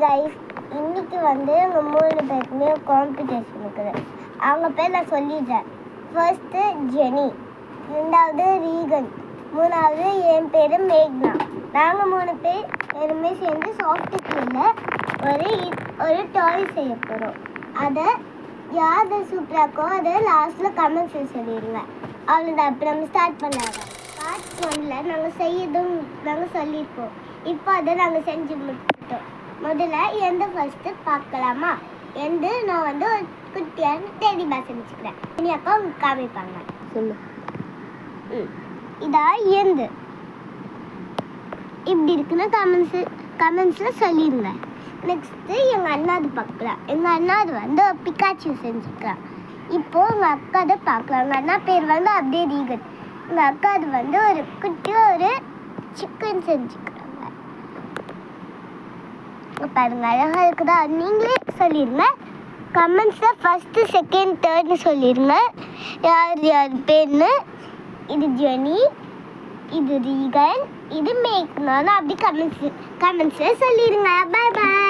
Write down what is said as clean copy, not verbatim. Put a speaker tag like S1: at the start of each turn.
S1: Guys, இன்னைக்கு வந்து எங்கள் 3 பேருக்குமே காம்படிஷன் இருக்குது. அவங்க பேர் நான் சொல்லிடுறேன். ஃபர்ஸ்ட்டு ஜெனி, 2வது ரீகன், 3வது என் பேர் மேக்னா. நாங்கள் 3 பேருமே சேர்ந்து சாஃப்ட்வேரில் ஒரு டாய் செய்ய போகிறோம். அதை யார் சூப்பராக இருக்கோ அதை லாஸ்ட்டில் கமெண்ட்ஸில் சொல்லிடுங்க. அவ்வளோதான். இப்போ நம்ம ஸ்டார்ட் பண்ணலாம். பார்ட் 1ல் நாங்கள் சொல்லியிருப்போம். இப்போ அதை நாங்கள் செஞ்சு முடிச்சிட்டோம். முதல்ல எந்த ஃபர்ஸ்ட்டு பார்க்கலாமா? நான் வந்து ஒரு குட்டியான டெடி பேர் செஞ்சுக்கிறேன். இனி அக்கா உங்களுக்கு காமிப்பாங்க.
S2: சொல்லு.
S1: இதா இப்படி இருக்குன்னு கமெண்ட்ஸில் சொல்லிடுங்க. நெக்ஸ்ட்டு எங்கள் அண்ணாது பார்க்கலாம். எங்கள் அண்ணாது வந்து பிக்காச்சு செஞ்சுக்கலாம். இப்போது எங்கள் அக்காதை பார்க்கலாம். எங்கள் அண்ணா பேர் வந்து அப்படியே ரீகன். எங்கள் அக்காது வந்து ஒரு ஒரு சிக்கன் செஞ்சுக்கிறாங்க. பாருங்க, அழகாக இருக்குதா? நீங்களே சொல்லிடுங்க. கமெண்ட்ஸில் ஃபஸ்ட்டு, செகண்ட், தேர்ட்னு சொல்லிடுங்க. யார் பேர்னு. இது ஜெனி, இது ரீகன், இது மேக்னா. அப்படி கமெண்ட்ஸில் சொல்லிடுங்க. பாய் பாய்.